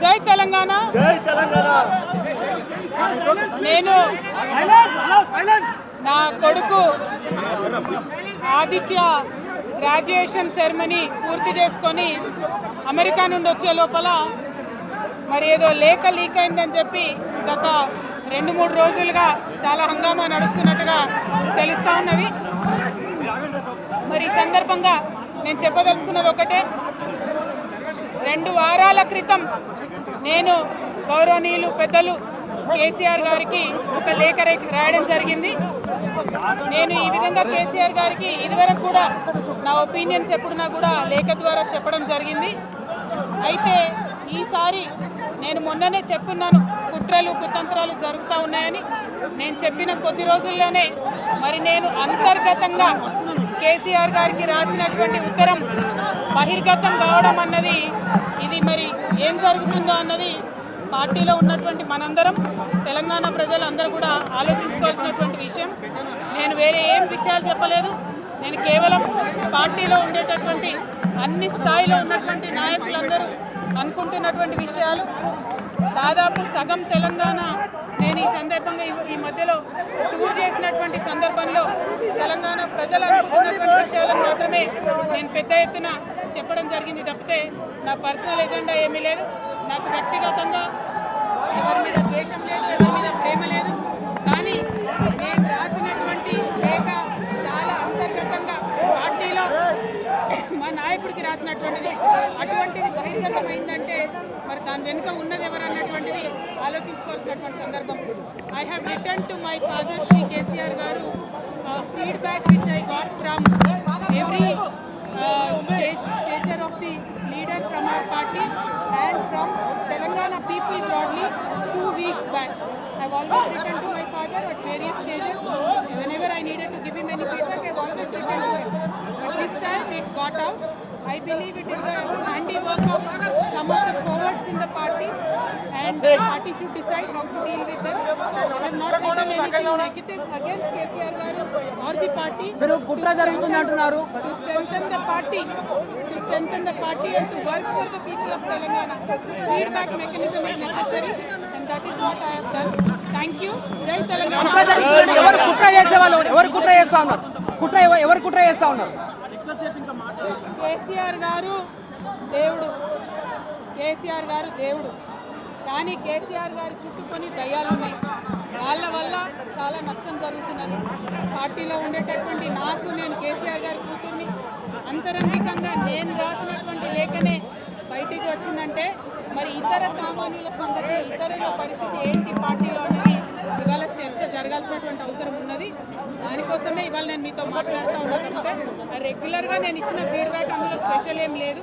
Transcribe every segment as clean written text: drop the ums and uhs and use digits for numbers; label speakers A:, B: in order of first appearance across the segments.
A: జై తెలంగాణ. నేను నా కొడుకు ఆదిత్య గ్రాడ్యుయేషన్ సెరమనీ పూర్తి చేసుకొని అమెరికా నుండి వచ్చే లోపల మరి ఏదో లేఖ లీక్ అయిందని చెప్పి గత 2-3 రోజులుగా చాలా హంగామా నడుస్తున్నట్టుగా తెలుస్తూ ఉన్నది. మరి ఈ సందర్భంగా నేను చెప్పదలుచుకున్నది ఒకటే, 2 వారాల క్రితం నేను గౌరవనీయులు పెద్దలు కేసీఆర్ గారికి ఒక లేఖ రాయడం జరిగింది. నేను ఈ విధంగా కేసీఆర్ గారికి ఇదివరకు కూడా నా ఒపీనియన్స్ ఎప్పుడున్నా కూడా లేఖ ద్వారా చెప్పడం జరిగింది. అయితే ఈసారి నేను మొన్ననే చెప్పున్నాను, కుట్రలు కుతంత్రాలు జరుగుతూ ఉన్నాయని. నేను చెప్పిన కొద్ది రోజుల్లోనే మరి నేను అంతర్గతంగా కేసీఆర్ గారికి రాసినటువంటి ఉత్తరం బహిర్గతం కావడం అన్నది, ఇది మరి ఏం జరుగుతుందో అన్నది పార్టీలో ఉన్నటువంటి మనందరం, తెలంగాణ ప్రజలందరూ కూడా ఆలోచించుకోవాల్సినటువంటి విషయం. నేను వేరే ఏం విషయాలు చెప్పలేదు. నేను కేవలం పార్టీలో ఉండేటటువంటి అన్ని స్థాయిలో ఉన్నటువంటి నాయకులందరూ అనుకుంటున్నటువంటి విషయాలు. దాదాపు సగం తెలంగాణ నేను ఈ సందర్భంగా ఈ మధ్యలో టూర్ చేసినటువంటి సందర్భంలో తెలంగాణ ప్రజలు అనుకుంటున్నటువంటి విషయాలను మాత్రమే నేను పెద్ద ఎత్తున చెప్పడం జరిగింది తప్పితే నా పర్సనల్ ఎజెండా ఏమీ లేదు. నాకు వ్యక్తిగతంగా ఎవరి మీద ద్వేషం లేదు, ఎవరి మీద ప్రేమ లేదు. కానీ నేను రాసినటువంటి లేఖ చాలా అంతర్గతంగా పార్టీలో మా నాయకుడికి రాసినటువంటిది. అటువంటిది బహిర్గతమైందంటే మరి దాని వెనుక ఉన్నది ఎవరు అన్నటువంటిది ఆలోచించుకోవాల్సినటువంటి సందర్భం. I have return to my father Shri KCR garu feedback which I got from every stature of the leader from our party and from Telangana people broadly 2 weeks back. I have always written to my father at various stages. Whenever I needed to give him any feedback, I have always written to him. But this time it got out. I believe it is the handiwork of some of the cowards in the party, and the party should decide how to deal with them. I have not written anything negative against KCR garu or the party.
B: Pero kutra jarugutundi antunnaru.
A: To strengthen the party and to work for the people of Telangana. Feedback mechanism is necessary, and that is what I have done. Thank you. Jai Telangana.
B: Evaru kutra chese vallu evaru kutra chesta unnaru? Evaru kutra chesta unnaru?
A: KCR గారు దేవుడు, కేసీఆర్ గారు దేవుడు. కానీ కేసీఆర్ గారు చుట్టుకొని దయ్యాలు ఉన్నాయి. వాళ్ళ వల్ల చాలా నష్టం జరుగుతున్నది. పార్టీలో ఉండేటటువంటి నాకు, నేను కేసీఆర్ గారి కూతుర్ని, అంతరంగికంగా నేను రాసినటువంటి లేఖనే బయటికి వచ్చిందంటే మరి ఇతర సామాన్యుల సంగతి, ఇతరుల పరిస్థితి ఏంటి పార్టీలో అనేది ఇవాళ చర్చ జరగాల్సినటువంటి అవసరం ఉన్నది. దానికోసమే ఇవాళ నేను మీతో మాట్లాడుతూ ఉన్నానంటే రెగ్యులర్గా నేను ఇచ్చిన ఫీడ్బ్యాక్ అందులో స్పెషల్ ఏం లేదు.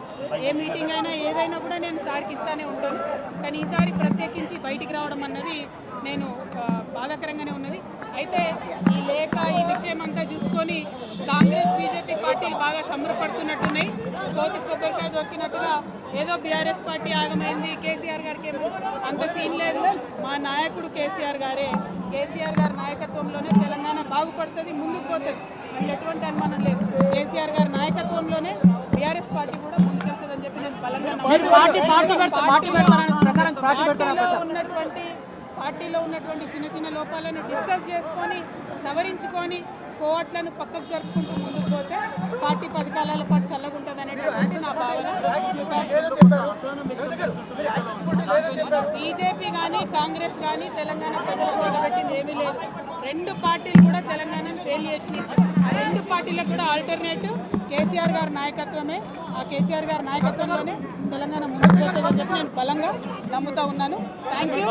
A: ఏ మీటింగ్ అయినా ఏదైనా కూడా నేను సార్కి ఇస్తానే ఉంటాను. కానీ ఈసారి ప్రత్యేకించి బయటికి రావడం అన్నది నేను బాధాకరంగానే ఉన్నది. అయితే ఈ లేఖ, ఈ విషయం అంతా చూసుకొని కాంగ్రెస్ బీజేపీ పార్టీలు బాగా సంబరపడుతున్నట్టున్నాయి. కోతి కొబ్బరికాయ దొరికినట్టుగా ఏదో బీఆర్ఎస్ పార్టీ ఆగమైంది, కేసీఆర్ గారికి ఏమో అంత సీన్ లేదు. మా నాయకుడు కేసీఆర్ గారే, కేసీఆర్ గారి నాయకత్వంలోనే తెలంగాణ బాగుపడుతుంది, ముందుకు పోతుంది. అందులో ఎటువంటి అనుమానం లేదు. కేసీఆర్ గారి నాయకత్వంలోనే బీఆర్ఎస్ పార్టీ కూడా ముందుకెళ్తుందని చెప్పి నేను బలంగా పార్టీలో ఉన్నటువంటి చిన్న చిన్న లోపాలను డిస్కస్ చేసుకొని సవరించుకొని కోవట్లను పక్కకు జరుపుకుంటూ ముందుకు పోతే పార్టీ 10 కాలాల పాటు చల్లగుంటుంది అనేటువంటి నా భావన. బీజేపీ కానీ కాంగ్రెస్ కానీ తెలంగాణ ప్రజలకు నిలబెట్టింది ఏమీ లేదు. 2 పార్టీలు కూడా తెలంగాణను ఫెయిల్ చేసినాయి. ఆ 2 పార్టీలకు కూడా ఆల్టర్నేటివ్ కేసీఆర్ గారి నాయకత్వమే. ఆ కేసీఆర్ గారి నాయకత్వంలోనే తెలంగాణ ముందుకు పోతుందని చెప్పి నేను బలంగా నమ్ముతా ఉన్నాను. Thank you.